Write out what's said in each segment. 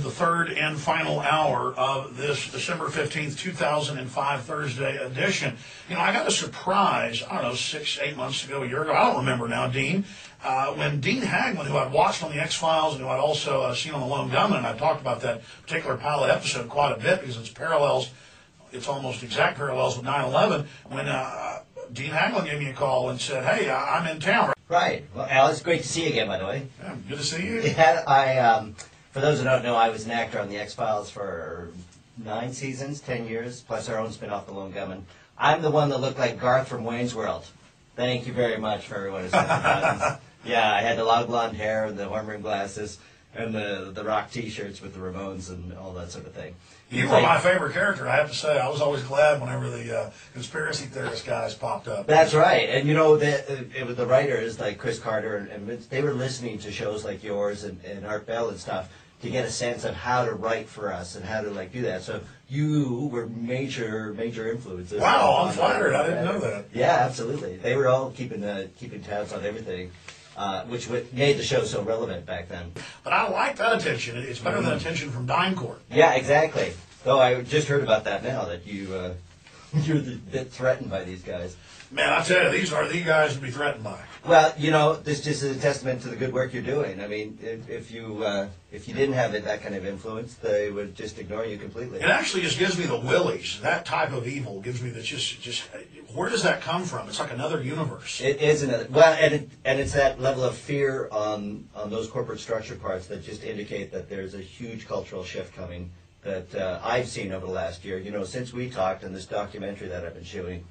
the third and final hour of this December 15th, 2005 Thursday edition. You know, I got a surprise, I don't know, 6, 8 months ago, a year ago, I don't remember now, Dean, when Dean Haglund, who I'd watched on the X-Files and who I'd also seen on the Lone Gunmen, and I talked about that particular pilot episode quite a bit because it's almost exact parallels with 9/11, when Dean Haglund gave me a call and said, hey, I'm in town. Right. Well, Al, it's great to see you again, by the way. Yeah, good to see you. Yeah, for those who don't know, I was an actor on the X-Files for 9 seasons, 10 years, plus our own spin-off, The Lone Gunmen. I'm the one that looked like Garth from Wayne's World. Thank you very much for everyone who's sent the buttons. Yeah, I had the long blonde hair and the horn rim glasses and the rock T-shirts with the Ramones and all that sort of thing. You were my favorite character, I have to say. I was always glad whenever the conspiracy theorist guys popped up. That's right. And, you know, it was the writers like Chris Carter and they were listening to shows like yours and Art Bell and stuff to get a sense of how to write for us and how to, like, do that. So you were major influences. Wow, I'm flattered. I didn't know that. Yeah, absolutely. They were all keeping tabs on everything. Which made the show so relevant back then. But I like that attention. It's better than attention from DynCorp. Yeah, exactly. Though I just heard about that now, that you're a bit threatened by these guys. Man, I tell you, these are the guys to be threatened by. Well, you know, this just is a testament to the good work you're doing. I mean, if you didn't have that kind of influence, they would just ignore you completely. It actually just gives me the willies. That type of evil gives me the just. Where does that come from? It's like another universe. It is another. Well, and it's that level of fear on those corporate structure parts that just indicate that there's a huge cultural shift coming that I've seen over the last year. You know, since we talked in this documentary that I've been shooting.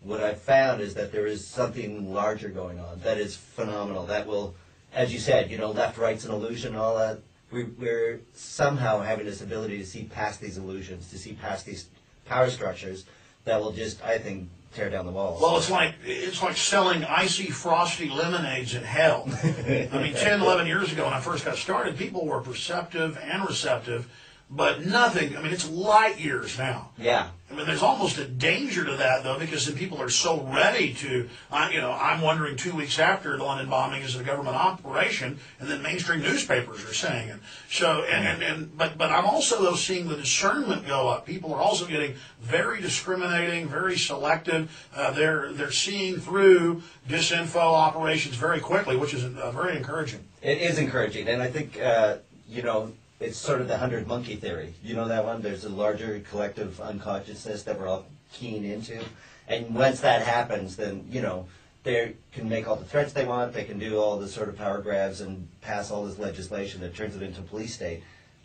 What I've found is that there is something larger going on that is phenomenal. That will, as you said, you know, left, right's an illusion, all that. We're somehow having this ability to see past these illusions, to see past these power structures that will just, I think, tear down the walls. Well, it's like selling icy, frosty lemonades in hell. I mean, 10, 11 years ago when I first got started, people were perceptive and receptive, but nothing, I mean, it's light years now. Yeah. I mean, there's almost a danger to that, though, because then people are so ready to, you know, I'm wondering 2 weeks after the London bombing, is it a government operation? And then mainstream newspapers are saying it. So, but I'm also, though, seeing the discernment go up. People are also getting very discriminating, very selective. They're seeing through disinfo operations very quickly, which is very encouraging. It is encouraging, and I think, you know, it's sort of the 100 monkey theory. You know that one? There's a larger collective unconsciousness that we're all keen into. And once that happens, then, you know, they can make all the threats they want. They can do all the sort of power grabs and pass all this legislation that turns it into a police state.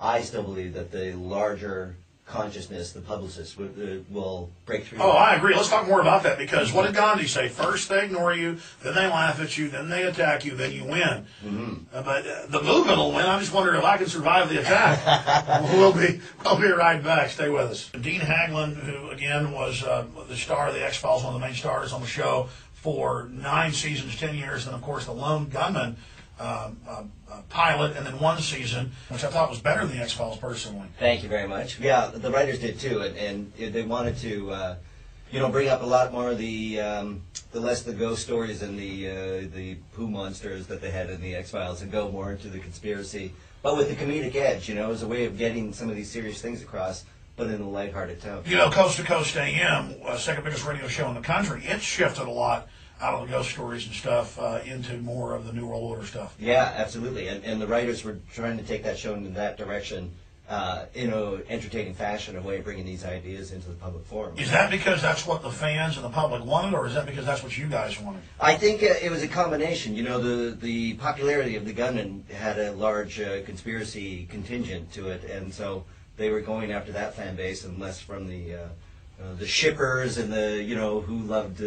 I still believe that the larger consciousness, the publicists, will break through. Oh, I agree. Let's talk more about that, because what did Gandhi say? First they ignore you, then they laugh at you, then they attack you, then you win. Mm-hmm. But the movement will win. I'm just wondering if I can survive the attack. We'll be right back. Stay with us. Dean Haglund, who again was the star of the X-Files, one of the main stars on the show for 9 seasons, 10 years, and of course the Lone Gunmen pilot, and then 1 season, which I thought was better than the X-Files personally. Thank you very much. Yeah, the writers did too, and they wanted to, you know, bring up a lot more of the less the ghost stories and the poo monsters that they had in the X-Files, and go more into the conspiracy, but with the comedic edge, you know, as a way of getting some of these serious things across, but in a lighthearted tone. You know, Coast to Coast AM, second biggest radio show in the country, it's shifted a lot out of the ghost stories and stuff into more of the New World Order stuff. Yeah, absolutely. And the writers were trying to take that show in that direction, in an entertaining fashion, a way of bringing these ideas into the public forum. Is that because that's what the fans and the public wanted, or is that because that's what you guys wanted? I think it was a combination. You know, the popularity of the Gunmen had a large conspiracy contingent to it, and so they were going after that fan base and less from the shippers and the, you know, who loved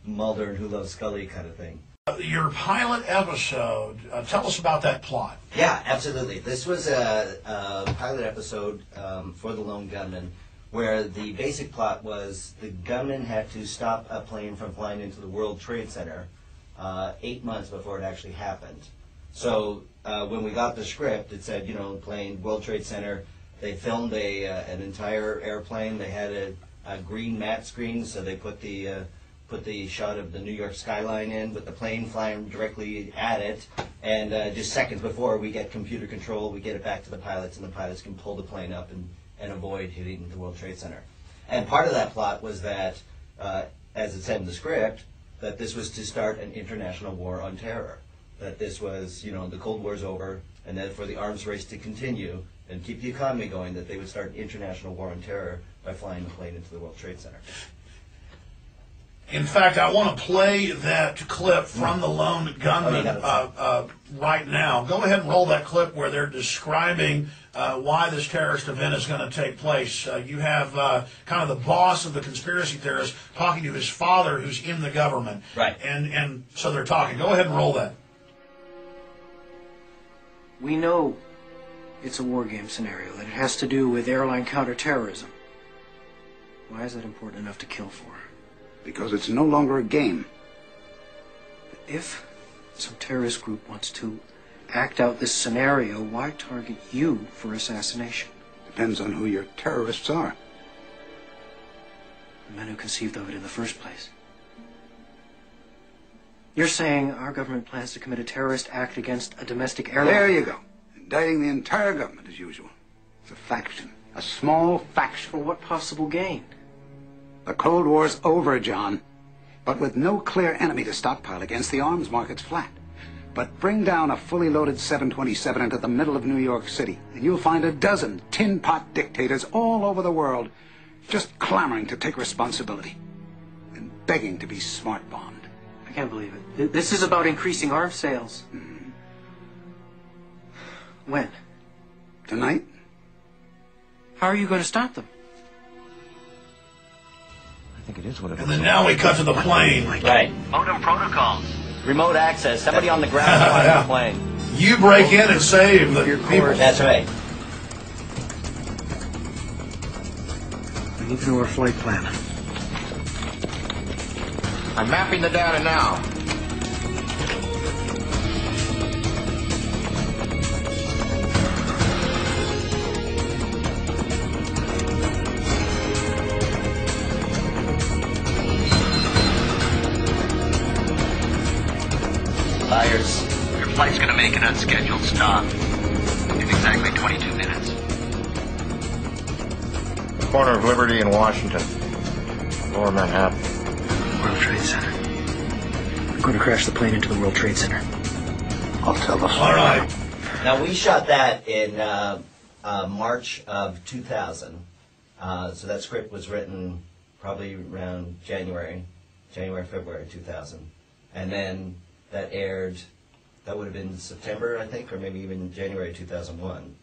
Mulder and who loves Scully kind of thing. Your pilot episode, tell us about that plot. Yeah, absolutely. This was a pilot episode for the Lone Gunmen, where the basic plot was the gunmen had to stop a plane from flying into the World Trade Center 8 months before it actually happened. So when we got the script, it said, you know, plane, World Trade Center. They filmed an entire airplane. They had a green matte screen, so they put the put the shot of the New York skyline in with the plane flying directly at it, and just seconds before we get computer control, we get it back to the pilots, and the pilots can pull the plane up and avoid hitting the World Trade Center. And part of that plot was that, as it said in the script, that this was to start an international war on terror. That this was, the Cold War's over, and that for the arms race to continue and keep the economy going, that they would start an international war on terror by flying the plane into the World Trade Center. In fact, I want to play that clip from the Lone Gunmen right now. Go ahead and roll that clip where they're describing why this terrorist event is going to take place. You have kind of the boss of the conspiracy theorist talking to his father who's in the government. Right. And so they're talking. Go ahead and roll that. We know it's a war game scenario, that it has to do with airline counterterrorism. Why is that important enough to kill for? Because it's no longer a game. If some terrorist group wants to act out this scenario, why target you for assassination? Depends on who your terrorists are. The men who conceived of it in the first place. You're saying our government plans to commit a terrorist act against a domestic airline? There you go. Indicting the entire government as usual. It's a faction. A small faction. For what possible gain? The Cold War's over, John. But with no clear enemy to stockpile against, the arms market's flat. But bring down a fully loaded 727 into the middle of New York City, and you'll find a dozen tin-pot dictators all over the world just clamoring to take responsibility and begging to be smart-bombed. I can't believe it. This is about increasing arms sales. Mm-hmm. When? Tonight? How are you going to stop them? I think it is what it is. And then now we cut to the plane. Right. Modem protocols. Remote access. Somebody on the ground flying the plane. You break in and save the people. That's right. We need to know our flight plan. I'm mapping the data now. Liars. Your flight's gonna make an unscheduled stop in exactly 22 minutes. Corner of Liberty and Washington. Lower Manhattan. World Trade Center. We're going to crash the plane into the World Trade Center. I'll tell the All right. Now, we shot that in March of 2000. So that script was written probably around January, February 2000. And then that aired, that would have been September, I think, or maybe even January 2001,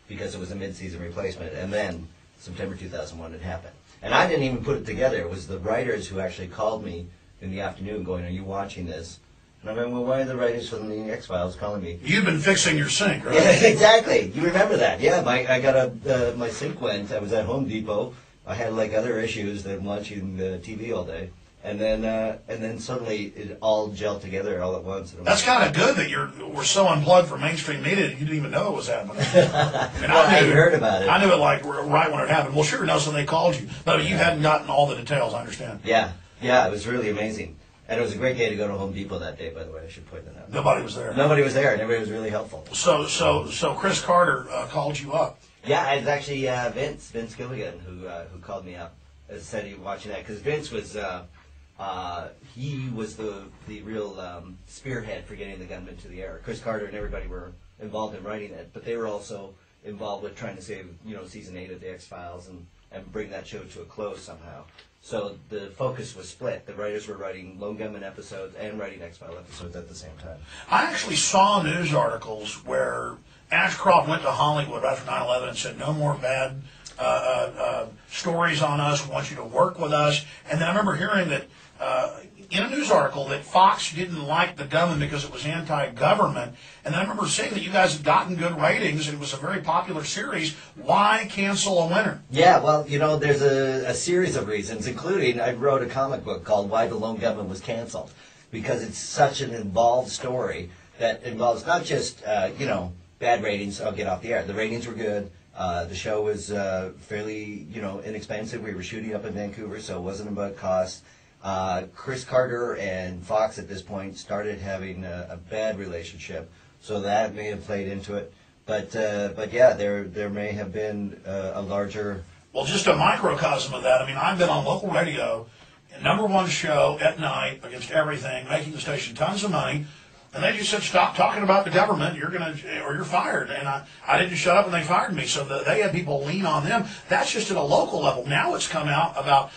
because it was a mid-season replacement. And then September 2001 had happened. And I didn't even put it together. It was the writers who actually called me in the afternoon going, "Are you watching this?" And I'm going, "Well, why are the writers from the X-Files calling me?" You've been fixing your sink, right? Yeah, exactly. You remember that? Yeah, I got my sink went. I was at Home Depot. I had like other issues than watching the TV all day, and then suddenly it all gelled together all at once. That's kind of good that we're so unplugged from mainstream media that you didn't even know it was happening. And Well, I heard about it. I knew it like right when it happened. Well, sure, Nelson, they called you, but I mean, you hadn't gotten all the details. I understand. Yeah, it was really amazing. And it was a great day to go to Home Depot that day, by the way. I should point that out. Nobody was there. Nobody was there, and everybody was really helpful. So Chris Carter called you up. Yeah, it's actually Vince Gilligan who called me up and said he was watching that, because Vince was he was the real spearhead for getting the Gunmen to the air. Chris Carter and everybody were involved in writing it, but they were also involved with trying to save season 8 of the X-Files and bring that show to a close somehow. So the focus was split. The writers were writing Lone Gunmen episodes and writing X-Files episodes at the same time. I actually saw news articles where Ashcroft went to Hollywood after 9/11 and said, "No more bad stories on us. We want you to work with us." And then I remember hearing that in a news article that Fox didn't like the Gunmen because it was anti-government. And then I remember seeing that you guys had gotten good ratings and it was a very popular series. Why cancel a winner? Yeah, well, there's a series of reasons, including I wrote a comic book called Why the Lone Gunmen Was Canceled, because it's such an involved story that involves not just, bad ratings. I'll get off the air. The ratings were good. The show was fairly, inexpensive. We were shooting up in Vancouver, so it wasn't about cost. Chris Carter and Fox at this point started having a bad relationship, so that may have played into it. But yeah, there may have been a larger. Well, just a microcosm of that. I mean, I've been on local radio, #1 show at night against everything, making the station tons of money. And they just said, stop talking about the government, or you're fired. And I didn't shut up, and they fired me. So they had people lean on them. That's just at a local level. Now it's come out about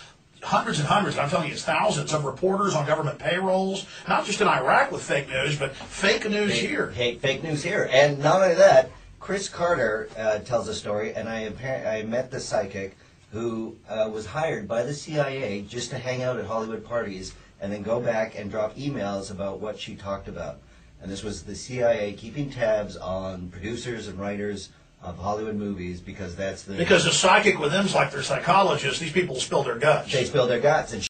hundreds and hundreds, I'm telling you, it's thousands of reporters on government payrolls, not just in Iraq with fake news, but fake news here. Fake news here. And not only that, Chris Carter tells a story, and I met the psychic who was hired by the CIA just to hang out at Hollywood parties and then go back and drop emails about what she talked about. And this was the CIA keeping tabs on producers and writers of Hollywood movies because that's the... Because a psychic with them's like they're psychologists. These people spill their guts. They spill their guts. And